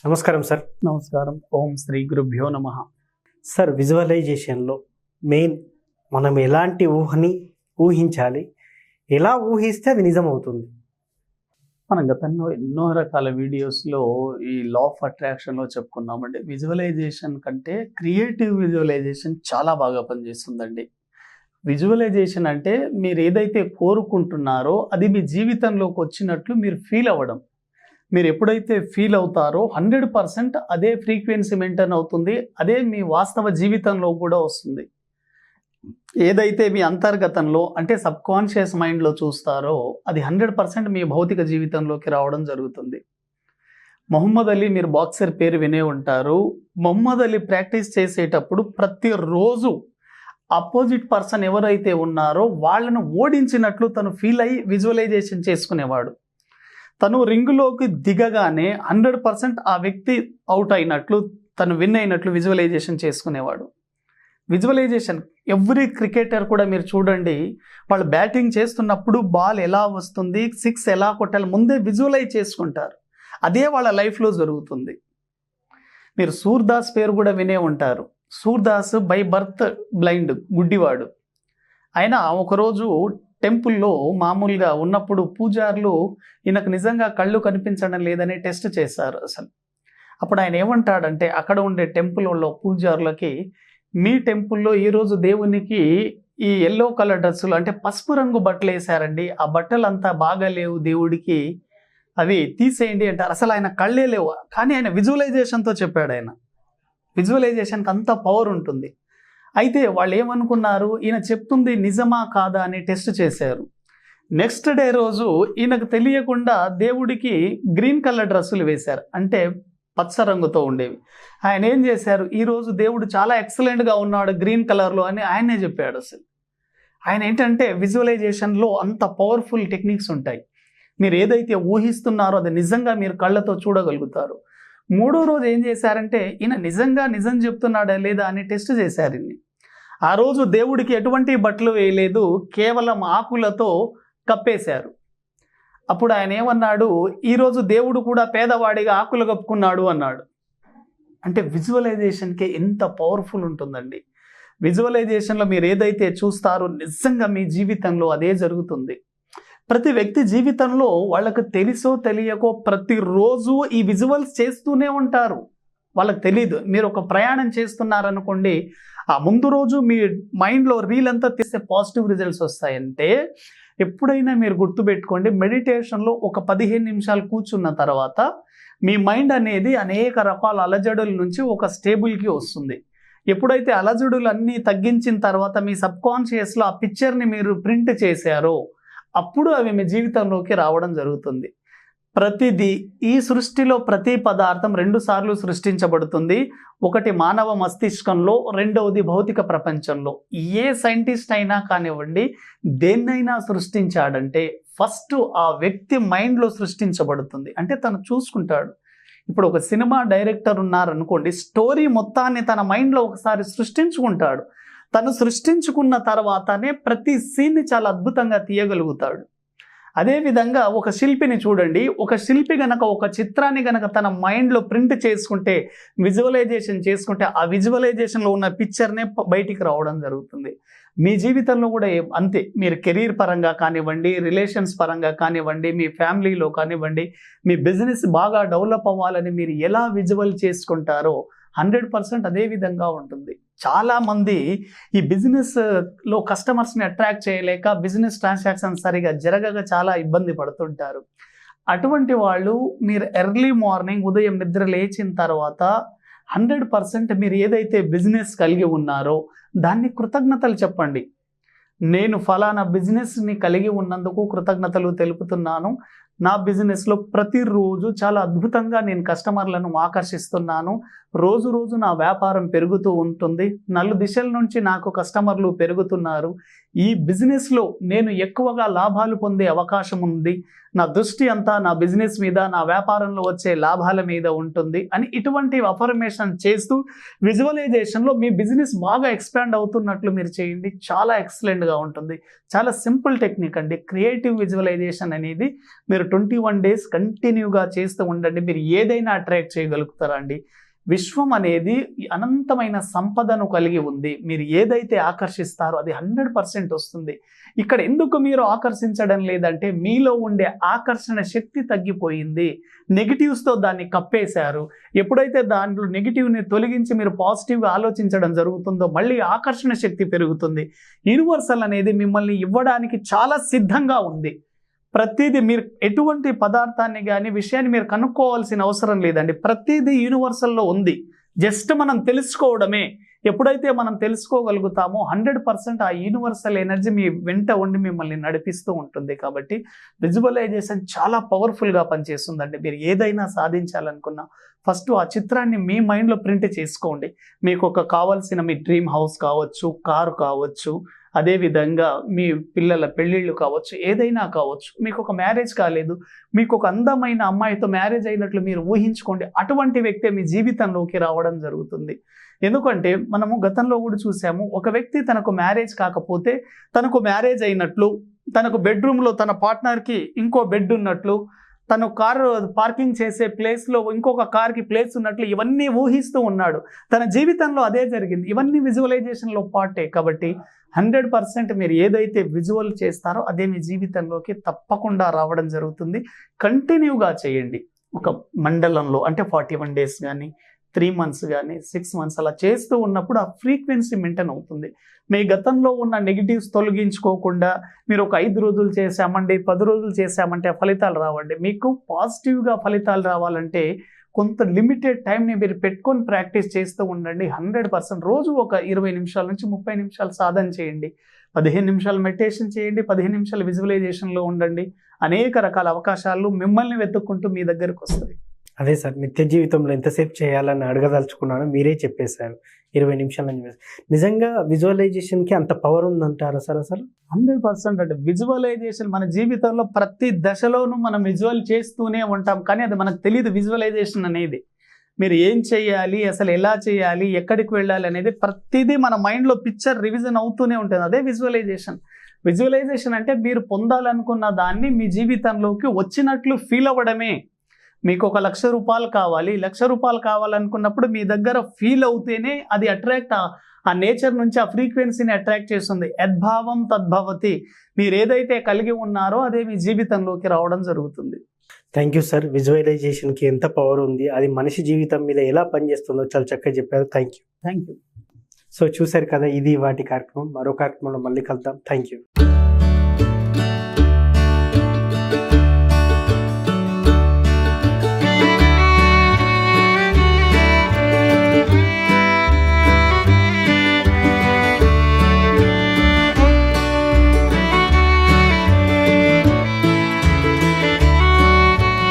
నమస్కారం సార్. నమస్కారం. ఓం శ్రీ గురుభ్యో నమః. సార్, విజువలైజేషన్లో మెయిన్ మనం ఎలాంటి ఊహని ఊహించాలి, ఎలా ఊహిస్తే అది నిజమవుతుంది? మనం గతంలో ఎన్నో రకాల వీడియోస్లో ఈ లా ఆఫ్ అట్రాక్షన్లో చెప్పుకున్నామండి. విజువలైజేషన్ కంటే క్రియేటివ్ విజువలైజేషన్ చాలా బాగా పనిచేస్తుందండి. విజువలైజేషన్ అంటే మీరు ఏదైతే కోరుకుంటున్నారో అది మీ జీవితంలోకి వచ్చినట్లు మీరు ఫీల్ అవ్వడం. మీరు ఎప్పుడైతే ఫీల్ అవుతారో 100% అదే ఫ్రీక్వెన్సీ మెయింటైన్ అవుతుంది. అదే మీ వాస్తవ జీవితంలో కూడా వస్తుంది. ఏదైతే మీ అంతర్గతంలో అంటే సబ్కాన్షియస్ మైండ్లో చూస్తారో అది 100% మీ భౌతిక జీవితంలోకి రావడం జరుగుతుంది. మొహమ్మద్ అలీ, మీరు బాక్సర్ పేరు వినే ఉంటారు. మొహమ్మద్ అలీ ప్రాక్టీస్ చేసేటప్పుడు ప్రతిరోజు అపోజిట్ పర్సన్ ఎవరైతే ఉన్నారో వాళ్ళను ఓడించినట్లు తను ఫీల్ అయ్యి విజువలైజేషన్ చేసుకునేవాడు. తను రింగులోకి దిగగానే 100% ఆ వ్యక్తి అవుట్ అయినట్లు, తను విన్ అయినట్లు విజువలైజేషన్ చేసుకునేవాడు. విజువలైజేషన్ ఎవ్రీ క్రికెటర్ కూడా మీరు చూడండి, వాళ్ళు బ్యాటింగ్ చేస్తున్నప్పుడు బాల్ ఎలా వస్తుంది, 6 ఎలా కొట్టాలి ముందే విజువలైజ్ చేసుకుంటారు. అదే వాళ్ళ లైఫ్లో జరుగుతుంది. మీరు సూర్దాస్ పేరు కూడా వినే ఉంటారు. సూర్దాస్ బై బర్త్ బ్లైండ్, గుడ్డివాడు. ఆయన ఒకరోజు టెంపుల్లో మామూలుగా ఉన్నప్పుడు పూజారులు ఈయనకు నిజంగా కళ్ళు కనిపించడం లేదని టెస్ట్ చేశారు అసలు. అప్పుడు ఆయన ఏమంటాడంటే అక్కడ ఉండే టెంపుల్లో పూజారులకి, మీ టెంపుల్లో ఈరోజు దేవునికి ఈ ఎల్లో కలర్ డ్రెస్సులు అంటే పసుపు రంగు బట్టలు వేశారండి, ఆ బట్టలు అంతా బాగా లేవు దేవుడికి, అవి తీసేయండి అంటారు. అసలు ఆయన కళ్ళే లేవు, కానీ ఆయన విజువలైజేషన్తో చెప్పాడు. ఆయన విజువలైజేషన్కి అంత పవర్ ఉంటుంది. అయితే వాళ్ళు ఏమనుకున్నారు, ఈయన చెప్తుంది నిజమా కాదా అని టెస్ట్ చేశారు. నెక్స్ట్ డే రోజు ఈయనకు తెలియకుండా దేవుడికి గ్రీన్ కలర్ డ్రెస్సులు వేశారు, అంటే పచ్చ రంగుతో ఉండేవి. ఆయన ఏం చేశారు, ఈరోజు దేవుడు చాలా ఎక్సలెంట్గా ఉన్నాడు గ్రీన్ కలర్లో అని ఆయనే చెప్పాడు. అసలు ఆయన ఏంటంటే విజువలైజేషన్లో అంత పవర్ఫుల్ టెక్నిక్స్ ఉంటాయి. మీరు ఏదైతే ఊహిస్తున్నారో అది నిజంగా మీరు కళ్ళతో చూడగలుగుతారు. మూడో రోజు ఏం చేశారంటే ఈయన నిజంగా నిజం చెప్తున్నాడా లేదా అని టెస్ట్ చేశారు. ఆ రోజు దేవుడికి ఎటువంటి బట్టలు వేయలేదు, కేవలం ఆకులతో కప్పేశారు. అప్పుడు ఆయన ఏమన్నాడు, ఈరోజు దేవుడు కూడా పేదవాడిగా ఆకులు కప్పుకున్నాడు అన్నాడు. అంటే విజువలైజేషన్కి ఎంత పవర్ఫుల్ ఉంటుందండి. విజువలైజేషన్లో మీరు ఏదైతే చూస్తారో నిజంగా మీ జీవితంలో అదే జరుగుతుంది. ప్రతి వ్యక్తి జీవితంలో వాళ్ళకు తెలుసో తెలియకో ప్రతిరోజు ఈ విజువల్స్ చేస్తూనే ఉంటారు. వాళ్ళకి తెలియదు. మీరు ఒక ప్రయాణం చేస్తున్నారనుకోండి, ఆ ముందు రోజు మీ మైండ్లో రీల్ అంతా తీస్తే పాజిటివ్ రిజల్ట్స్ వస్తాయంటే, ఎప్పుడైనా మీరు గుర్తుపెట్టుకోండి, మెడిటేషన్లో ఒక 15 నిమిషాలు కూర్చున్న తర్వాత మీ మైండ్ అనేది అనేక రకాల అలజడుల నుంచి ఒక స్టేబుల్కి వస్తుంది. ఎప్పుడైతే అలజడులు అన్నీ తగ్గించిన తర్వాత మీ సబ్కాన్షియస్లో ఆ పిక్చర్ని మీరు ప్రింట్ చేశారో అప్పుడు అవి మీ జీవితంలోకి రావడం జరుగుతుంది. ప్రతిదీ ఈ సృష్టిలో ప్రతి పదార్థం 2 సార్లు సృష్టించబడుతుంది. ఒకటి మానవ మస్తిష్కంలో, రెండవది భౌతిక ప్రపంచంలో. ఏ సైంటిస్ట్ అయినా కానివ్వండి, దేన్నైనా సృష్టించాడంటే ఫస్ట్ ఆ వ్యక్తి మైండ్లో సృష్టించబడుతుంది. అంటే తను చూసుకుంటాడు. ఇప్పుడు ఒక సినిమా డైరెక్టర్ ఉన్నారనుకోండి, స్టోరీ మొత్తాన్ని తన మైండ్లో ఒకసారి సృష్టించుకుంటాడు. తను సృష్టించుకున్న తర్వాతనే ప్రతి సీన్ని చాలా అద్భుతంగా తీయగలుగుతాడు. అదేవిధంగా ఒక శిల్పిని చూడండి, ఒక శిల్పి గనక ఒక చిత్రాన్ని గనక తన మైండ్లో ప్రింట్ చేసుకుంటే, విజువలైజేషన్ చేసుకుంటే, ఆ విజువలైజేషన్లో ఉన్న పిక్చర్నే బయటికి రావడం జరుగుతుంది. మీ జీవితంలో కూడా అంతే. మీరు కెరీర్ పరంగా కానివ్వండి, రిలేషన్స్ పరంగా కానివ్వండి, మీ ఫ్యామిలీలో కానివ్వండి, మీ బిజినెస్ బాగా డెవలప్ అవ్వాలని మీరు ఎలా విజువల్ చేసుకుంటారో 100% అదే విధంగా ఉంటుంది. చాలామంది ఈ బిజినెస్లో కస్టమర్స్ని అట్రాక్ట్ చేయలేక బిజినెస్ ట్రాన్సాక్షన్ సరిగా జరగక చాలా ఇబ్బంది పడుతుంటారు. అటువంటి వాళ్ళు మీరు ఎర్లీ మార్నింగ్ ఉదయం నిద్ర లేచిన తర్వాత 100% మీరు ఏదైతే బిజినెస్ కలిగి ఉన్నారో దాన్ని కృతజ్ఞతలు చెప్పండి. నేను ఫలానా బిజినెస్ని కలిగి ఉన్నందుకు కృతజ్ఞతలు తెలుపుతున్నాను. నా బిజినెస్లో ప్రతిరోజు చాలా అద్భుతంగా నేను కస్టమర్లను ఆకర్షిస్తున్నాను. రోజు రోజు నా వ్యాపారం పెరుగుతూ ఉంటుంది. 4 దిశల నుంచి నాకు కస్టమర్లు పెరుగుతున్నారు. ఈ బిజినెస్లో నేను ఎక్కువగా లాభాలు పొందే అవకాశం ఉంది. నా దృష్టి అంతా నా బిజినెస్ మీద, నా వ్యాపారంలో వచ్చే లాభాల మీద ఉంటుంది అని ఇటువంటి అఫర్మేషన్ చేస్తూ విజువలైజేషన్లో మీ బిజినెస్ బాగా ఎక్స్పాండ్ అవుతున్నట్లు మీరు చేయండి. చాలా ఎక్సలెంట్గా ఉంటుంది. చాలా సింపుల్ టెక్నిక్ అండి. క్రియేటివ్ విజువలైజేషన్ అనేది మీరు మీరు 21 డేస్ కంటిన్యూగా చేస్తూ ఉండండి. మీరు ఏదైనా అట్రాక్ట్ చేయగలుగుతారా అండి. విశ్వం అనేది అనంతమైన సంపదను కలిగి ఉంది. మీరు ఏదైతే ఆకర్షిస్తారో అది 100% వస్తుంది. ఇక్కడ ఎందుకు మీరు ఆకర్షించడం లేదంటే మీలో ఉండే ఆకర్షణ శక్తి తగ్గిపోయింది. నెగిటివ్స్తో దాన్ని కప్పేశారు. ఎప్పుడైతే దాంట్లో నెగిటివ్ని తొలగించి మీరు పాజిటివ్గా ఆలోచించడం జరుగుతుందో మళ్ళీ ఆకర్షణ శక్తి పెరుగుతుంది. యూనివర్సల్ అనేది మిమ్మల్ని ఇవ్వడానికి చాలా సిద్ధంగా ఉంది. ప్రతిదీ మీరు ఎటువంటి పదార్థాన్ని కానీ విషయాన్ని మీరు కనుక్కోవాల్సిన అవసరం లేదండి. ప్రతిదీ యూనివర్సల్లో ఉంది. జస్ట్ మనం తెలుసుకోవడమే. ఎప్పుడైతే మనం తెలుసుకోగలుగుతామో 100% ఆ యూనివర్సల్ ఎనర్జీ మీ వెంట ఉండి మిమ్మల్ని నడిపిస్తూ ఉంటుంది. కాబట్టి విజువలైజేషన్ చాలా పవర్ఫుల్గా పనిచేస్తుందండి. మీరు ఏదైనా సాధించాలనుకున్నా ఫస్ట్ ఆ చిత్రాన్ని మీ మైండ్లో ప్రింట్ చేసుకోండి. మీకు ఒక కావాల్సిన మీ డ్రీమ్ హౌస్ కావచ్చు, కారు కావచ్చు, అదేవిధంగా మీ పిల్లల పెళ్ళిళ్ళు కావచ్చు, ఏదైనా కావచ్చు. మీకు ఒక మ్యారేజ్ కాలేదు, మీకు ఒక అందమైన అమ్మాయితో మ్యారేజ్ అయినట్లు మీరు ఊహించుకోండి. అటువంటి వ్యక్తే మీ జీవితంలోకి రావడం జరుగుతుంది. ఎందుకంటే మనము గతంలో కూడా చూసాము, ఒక వ్యక్తి తనకు మ్యారేజ్ కాకపోతే తనకు మ్యారేజ్ అయినట్లు, తనకు బెడ్రూమ్లో తన పార్ట్నర్కి ఇంకో బెడ్ ఉన్నట్లు, తను కారు పార్కింగ్ చేసే ప్లేస్లో ఇంకొక కార్కి ప్లేస్ ఉన్నట్లు ఇవన్నీ ఊహిస్తూ ఉన్నాడు. తన జీవితంలో అదే జరిగింది. ఇవన్నీ విజువలైజేషన్లో పార్టే. కాబట్టి 100% మీరు ఏదైతే విజువల్ చేస్తారో అదే మీ జీవితంలోకి తప్పకుండా రావడం జరుగుతుంది. కంటిన్యూగా చేయండి. ఒక మండలంలో అంటే 41 డేస్ కానీ 3 మంత్స్ కానీ 6 మంత్స్ అలా చేస్తూ ఉన్నప్పుడు ఆ ఫ్రీక్వెన్సీ మెయింటైన్ అవుతుంది. మీ గతంలో ఉన్న నెగిటివ్స్ తొలగించుకోకుండా మీరు ఒక 5 రోజులు చేసామండి, 10 రోజులు చేసామంటే ఫలితాలు రావండి. మీకు పాజిటివ్గా ఫలితాలు రావాలంటే కొంత లిమిటెడ్ టైంని మీరు పెట్టుకొని ప్రాక్టీస్ చేస్తూ ఉండండి. 100% రోజు ఒక 20 నిమిషాల నుంచి 30 నిమిషాలు సాధన చేయండి. 15 నిమిషాలు మెడిటేషన్ చేయండి. 15 నిమిషాలు విజువలైజేషన్లో ఉండండి. అనేక రకాల అవకాశాలు మిమ్మల్ని వెతుక్కుంటూ మీ దగ్గరకు వస్తాయి. అదే సార్, నిత్య జీవితంలో ఎంతసేపు చేయాలని అడగదలుచుకున్నాను, మీరే చెప్పేశారు. 20 నిమిషాలని. నిజంగా విజువలైజేషన్కి అంత పవర్ ఉందంటారా సార్ అసలు? 100% అంటే విజువలైజేషన్ మన జీవితంలో ప్రతి దశలోనూ మనం విజువల్ చేస్తూనే ఉంటాం. కానీ అది మనకు తెలియదు విజువలైజేషన్ అనేది. మీరు ఏం చేయాలి, అసలు ఎలా చేయాలి, ఎక్కడికి వెళ్ళాలి అనేది ప్రతిదీ మన మైండ్లో పిక్చర్ రివిజన్ అవుతూనే ఉంటుంది. అదే విజువలైజేషన్. విజువలైజేషన్ అంటే మీరు పొందాలనుకున్న దాన్ని మీ జీవితంలోకి వచ్చినట్లు ఫీల్ అవ్వడమే. మీకు ఒక ₹1,00,000 కావాలి, ₹1,00,000 కావాలనుకున్నప్పుడు మీ దగ్గర ఫీల్ అవుతేనే అది అట్రాక్ట్, ఆ నేచర్ నుంచి ఆ ఫ్రీక్వెన్సీని అట్రాక్ట్ చేస్తుంది. యద్భావం తద్భవతి. మీరు ఏదైతే కలిగి ఉన్నారో అదే మీ జీవితంలోకి రావడం జరుగుతుంది. Thank you sir. విజువలైజేషన్కి ఎంత పవర్ ఉంది, అది మనిషి జీవితం మీద ఎలా పనిచేస్తుందో చాలా చక్కగా చెప్పారు. Thank you. Thank you. So చూశారు కదా, ఇది వాటి కార్యక్రమం. మరో కార్యక్రమంలో మళ్ళీ కలుద్దాం. Thank you.